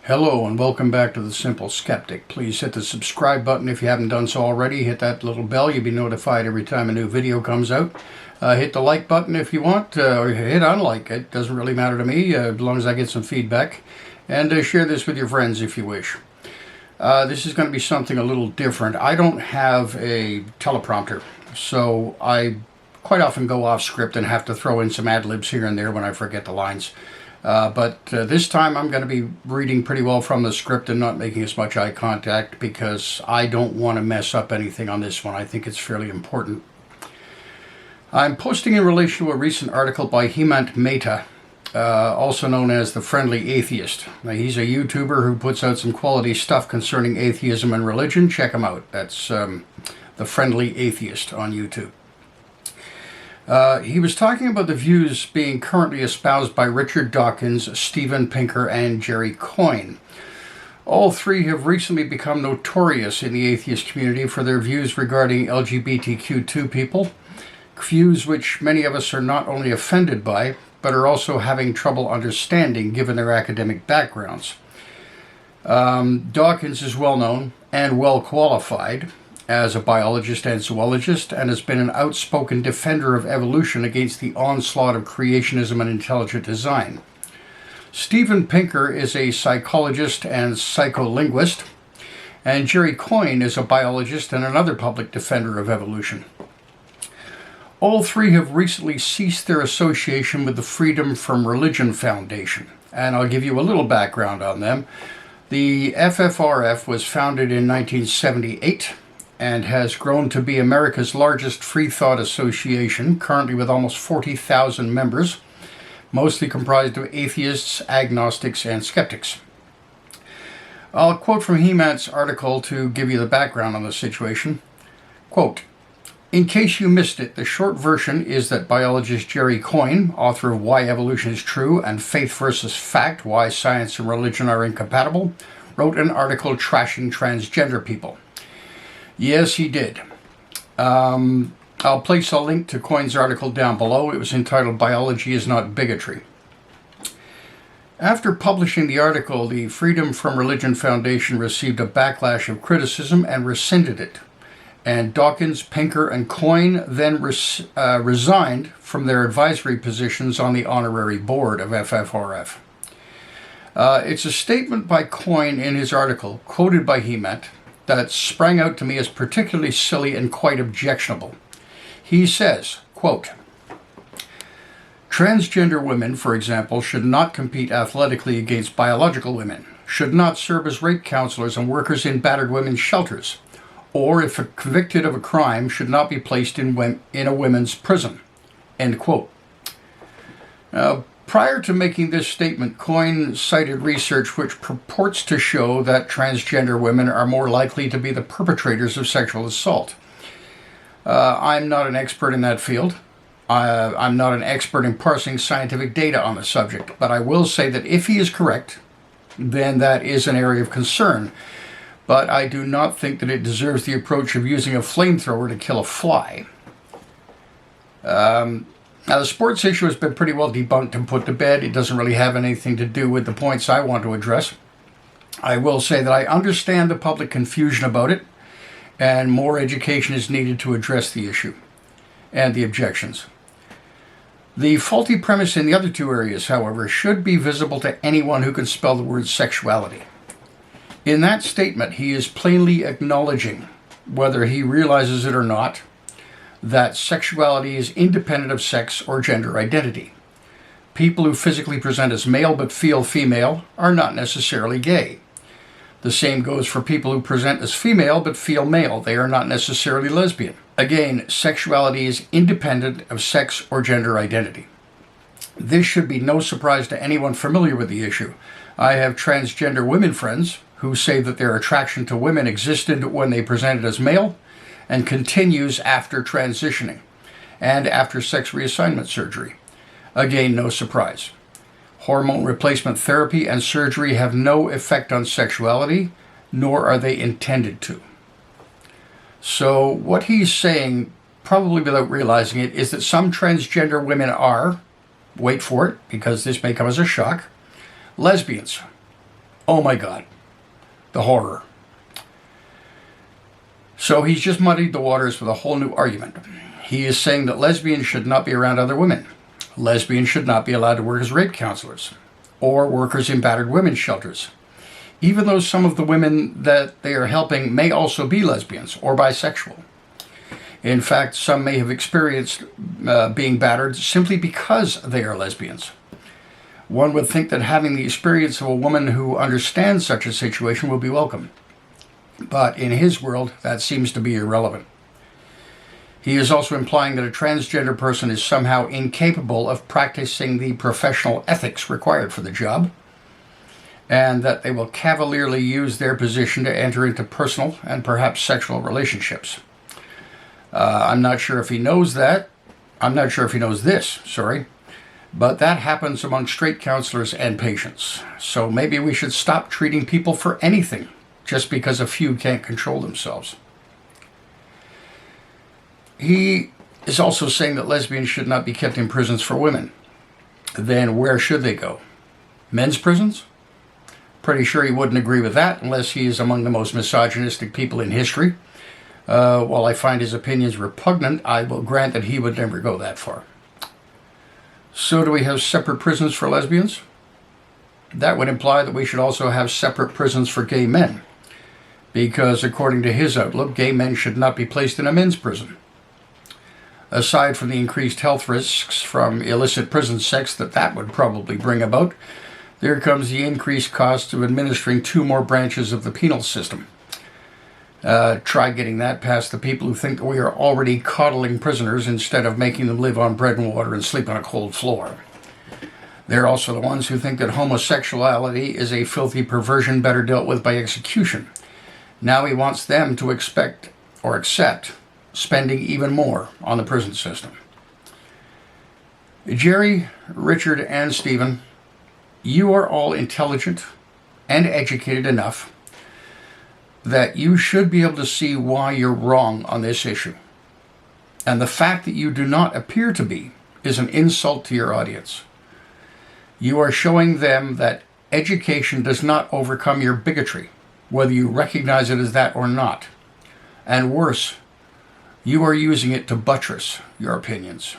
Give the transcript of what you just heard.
Hello and welcome back to The Simple Skeptic. Please hit the subscribe button if you haven't done so already. Hit that little bell. You'll be notified every time a new video comes out. Hit the like button if you want, or hit unlike. It doesn't really matter to me as long as I get some feedback. And share this with your friends if you wish. This is going to be something a little different. I don't have a teleprompter, so I quite often go off script and have to throw in some ad-libs here and there when I forget the lines. But this time I'm going to be reading pretty well from the script and not making as much eye contact because I don't want to mess up anything on this one. I think it's fairly important. I'm posting in relation to a recent article by Hemant Mehta, also known as the Friendly Atheist. Now, he's a YouTuber who puts out some quality stuff concerning atheism and religion. Check him out. That's the Friendly Atheist on YouTube. He was talking about the views being currently espoused by Richard Dawkins, Steven Pinker, and Jery Coyne. All three have recently become notorious in the atheist community for their views regarding LGBTQ2 people, views which many of us are not only offended by, but are also having trouble understanding given their academic backgrounds. Dawkins is well known and well qualified as a biologist and zoologist, and has been an outspoken defender of evolution against the onslaught of creationism and intelligent design. Steven Pinker is a psychologist and psycholinguist, and Jery Coyne is a biologist and another public defender of evolution. All three have recently ceased their association with the Freedom from Religion Foundation, and I'll give you a little background on them. The FFRF was founded in 1978, and has grown to be America's largest free thought association, currently with almost 40,000 members, mostly comprised of atheists, agnostics, and skeptics. I'll quote from Hemant's article to give you the background on the situation. Quote, "In case you missed it, the short version is that biologist Jery Coyne, author of Why Evolution is True and Faith versus Fact, Why Science and Religion Are Incompatible, wrote an article trashing transgender people." Yes, he did. I'll place a link to Coyne's article down below. It was entitled Biology is Not Bigotry. After publishing the article, the Freedom from Religion Foundation received a backlash of criticism and rescinded it. And Dawkins, Pinker, and Coyne then resigned from their advisory positions on the honorary board of FFRF. It's a statement by Coyne in his article, quoted by Hemant, that sprang out to me as particularly silly and quite objectionable. He says, quote, "Transgender women, for example, should not compete athletically against biological women, should not serve as rape counselors and workers in battered women's shelters, or if convicted of a crime, should not be placed in a women's prison." End quote. Now, prior to making this statement, Coyne cited research which purports to show that transgender women are more likely to be the perpetrators of sexual assault. I'm not an expert in that field. I'm not an expert in parsing scientific data on the subject, but I will say that if he is correct, then that is an area of concern. But I do not think that it deserves the approach of using a flamethrower to kill a fly. Now, the sports issue has been pretty well debunked and put to bed. It doesn't really have anything to do with the points I want to address. I will say that I understand the public confusion about it, and more education is needed to address the issue and the objections. The faulty premise in the other two areas, however, should be visible to anyone who can spell the word sexuality. In that statement, he is plainly acknowledging, whether he realizes it or not, that sexuality is independent of sex or gender identity. People who physically present as male but feel female are not necessarily gay. The same goes for people who present as female but feel male. They are not necessarily lesbian. Again, sexuality is independent of sex or gender identity. This should be no surprise to anyone familiar with the issue. I have transgender women friends who say that their attraction to women existed when they presented as male and continues after transitioning and after sex reassignment surgery. Again, no surprise. Hormone replacement therapy and surgery have no effect on sexuality, nor are they intended to. So what he's saying, probably without realizing it, is that some transgender women are, wait for it, because this may come as a shock, lesbians. Oh my God, the horror. So he's just muddied the waters with a whole new argument. He is saying that lesbians should not be around other women. Lesbians should not be allowed to work as rape counselors or workers in battered women's shelters, even though some of the women that they are helping may also be lesbians or bisexual. In fact, some may have experienced being battered simply because they are lesbians. One would think that having the experience of a woman who understands such a situation will be welcome. But in his world, that seems to be irrelevant. He is also implying that a transgender person is somehow incapable of practicing the professional ethics required for the job, and that they will cavalierly use their position to enter into personal and perhaps sexual relationships. I'm not sure if he knows that. I'm not sure if he knows this, but that happens among straight counselors and patients. So maybe we should stop treating people for anything just because a few can't control themselves. He is also saying that lesbians should not be kept in prisons for women. Then where should they go? Men's prisons? Pretty sure he wouldn't agree with that unless he is among the most misogynistic people in history. While I find his opinions repugnant, I will grant that he would never go that far. So do we have separate prisons for lesbians? That would imply that we should also have separate prisons for gay men, because according to his outlook, gay men should not be placed in a men's prison. Aside from the increased health risks from illicit prison sex that would probably bring about, there comes the increased cost of administering 2 more branches of the penal system. Try getting that past the people who think that we are already coddling prisoners instead of making them live on bread and water and sleep on a cold floor. They're also the ones who think that homosexuality is a filthy perversion better dealt with by execution. Now he wants them to expect or accept spending even more on the prison system. Jery, Richard, and Stephen, you are all intelligent and educated enough that you should be able to see why you're wrong on this issue. And the fact that you do not appear to be is an insult to your audience. You are showing them that education does not overcome your bigotry, whether you recognize it as that or not. And worse, you are using it to buttress your opinions.